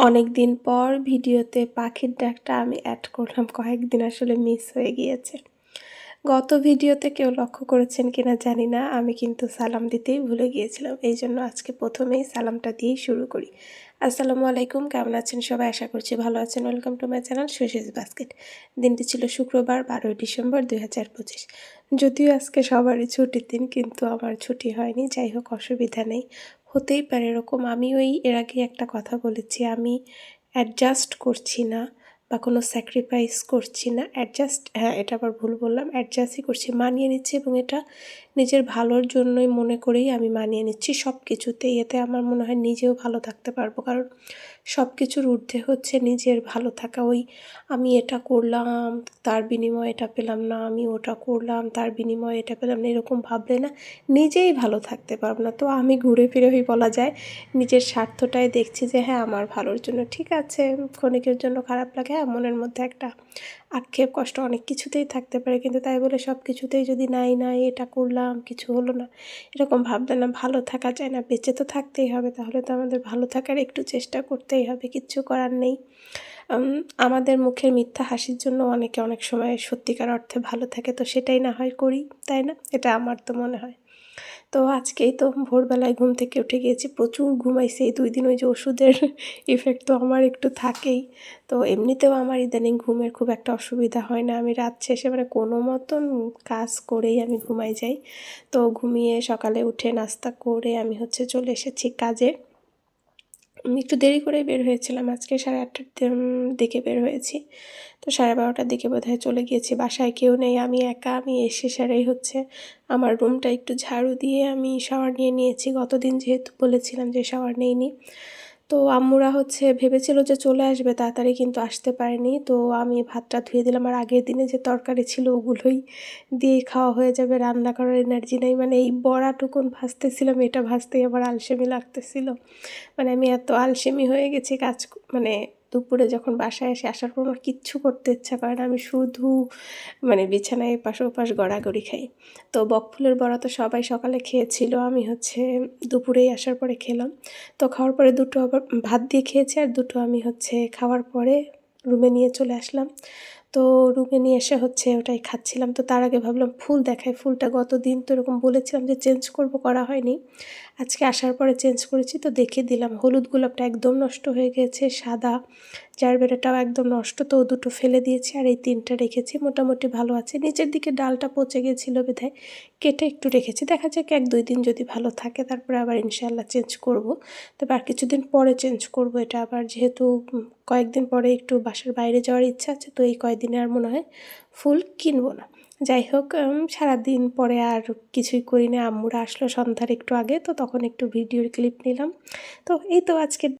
অনেক দিন পর ভিডিওতে পাখির ডাকটা আমি অ্যাড করলাম। কয়েকদিন আসলে মিস হয়ে গিয়েছে। গত ভিডিওতে কেউ লক্ষ্য করেছেন কিনা জানি না, আমি কিন্তু সালাম দিতেই ভুলে গিয়েছিলাম। এইজন্য আজকে প্রথমেই সালামটা দিয়েই শুরু করি। আসসালামু আলাইকুম, কেমন আছেন সবাই? আশা করছি ভালো আছেন। Welcome to my channel Sushi's basket. দিনটি ছিল শুক্রবার 12 ডিসেম্বর 2025। যদিও আজকে সবারই ছুটির দিন, কিন্তু আমার ছুটি হয়নি। যাই হোক, অসুবিধা নেই, হতেই পারে এরকম। আমি এর আগে একটা কথা বলেছি, আমি অ্যাডজাস্ট করছি না বা কোনো স্যাক্রিফাইস করছি না। হ্যাঁ, এটা আবার ভুল বললাম, অ্যাডজাস্টই করছি, মানিয়ে নিচ্ছি, এবং এটা নিজের ভালোর জন্যই মনে করেই আমি মানিয়ে নিচ্ছি সব কিছুতেই। এতে আমার মনে হয় নিজেও ভালো থাকতে পারবো, কারণ সব কিছুর ঊর্ধ্বে হচ্ছে নিজের ভালো থাকা। আমি এটা করলাম, তার বিনিময়ে এটা পেলাম না, আমি ওটা করলাম, তার বিনিময়ে এটা পেলাম না, এরকম ভাবলে না নিজেই ভালো থাকতে পারবো না। তো আমি ঘুরে ফিরে বলা যায় নিজের স্বার্থটাই দেখছি, যে হ্যাঁ আমার ভালোর জন্য ঠিক আছে, ক্ষণিকের জন্য খারাপ লাগে, হ্যাঁ মনের মধ্যে একটা আক্ষেপ কষ্ট অনেক কিছুতেই থাকতে পারে, কিন্তু তাই বলে সব কিছুতেই যদি নাই এটা করলাম কিছু হলো না এরকম ভাবলে না ভালো থাকা যায় না। বেঁচে তো থাকতেই হবে, তাহলে তো আমাদের ভালো থাকার একটু চেষ্টা করতেই হবে, কিচ্ছু করার নেই। আমাদের মুখের মিথ্যা হাসির জন্য অনেকে অনেক সময় সত্যিকার অর্থে ভালো থাকে, তো সেটাই না হয় করি, তাই না? এটা আমার তো মনে হয়। তো আজকেই তো ভোরবেলায় ঘুম থেকে উঠে গিয়েছি, প্রচুর ঘুমাইছি এই 2 দিন। ওই যে ওষুধের ইফেক্ট তো আমার একটু থাকেই। তো এমনিতেও আমার ইদানিং ঘুমের খুব একটা অসুবিধা হয় না। আমি রাত শেষে কোনো মতন কাজ করেই আমি ঘুমাই যাই। তো ঘুমিয়ে সকালে উঠে নাস্তা করে আমি চলে এসেছি কাজে। আমি একটু দেরি করেই বের হয়েছিলাম, আজকে 8:30টার দিকে বের হয়েছি। তো 12:30টার দিকে বোধহয় চলে গিয়েছি। বাসায় কেউ নেই, আমি একা। আমি এসে সারাই আমার রুমটা একটু ঝাড়ু দিয়ে আমি শাওয়ার নিয়েছি। গতদিন যেহেতু বলেছিলাম যে শাওয়ার নেইনি, তো আম্মুরা ভেবেছিল যে চলে আসবে তাড়াতাড়ি, কিন্তু আসতে পারেনি। তো আমি ভাতটা ধুয়ে দিলাম, আর আগের দিনে যে তরকারি ছিল ওগুলোই দিয়েই খাওয়া হয়ে যাবে, রান্না করার এনার্জি নেই। এই বড়াটুকুন ভাজতেছিলাম, এটা ভাজতেই আবার আলসেমি লাগতেছিল। আমি এত আলসেমি হয়ে গেছি দুপুরে যখন বাসায় আসার পর আমার কিচ্ছু করতে ইচ্ছা করে না। আমি শুধু বিছানায় এপাশ ওপাশ গড়াগড়ি খাই। তো বকফুলের বড়া তো সবাই সকালে খেয়েছিল, আমি দুপুরেই আসার পরে খেলাম। তো খাওয়ার পরে দুটো আবার ভাত দিয়ে খেয়েছি, আর দুটো আমি খাওয়ার পরে রুমে নিয়ে চলে আসলাম। তো রুমে নিয়ে এসে ওটাই খাচ্ছিলাম। তো তার আগে ভাবলাম ফুল দেখাই। ফুলটা গতদিন তো এরকম বলেছিলাম যে চেঞ্জ করব, করা হয়নি। আজকে আসার পরে চেঞ্জ করেছি, তো দেখিয়ে দিলাম। হলুদ গোলাপটা একদম নষ্ট হয়ে গেছে, সাদা জারবেরাটাও একদম নষ্ট, তো দুটো ফেলে দিয়েছি, আর এই 3টা রেখেছি, মোটামুটি ভালো আছে। নিচের দিকে ডালটা পচে গেছিলো বিধায় কেটে একটু রেখেছি, দেখা যাক 1-2 দিন যদি ভালো থাকে, তারপরে আবার ইনশাআল্লাহ চেঞ্জ করব। তবে আর কিছুদিন পরে চেঞ্জ করব এটা আবার, যেহেতু কয়েকদিন পরে একটু বাসার বাইরে যাওয়ার ইচ্ছা আছে, তো এই কয়েকদিনে আর মনে হয় ফুল কিনবো না। যাই হোক, সারাদিন পরে আর কিছুই করি না। আম্মুরা আসলো সন্ধ্যার একটু আগে, তো তখন একটু ভিডিওর ক্লিপ নিলাম। তো এই তো আজকে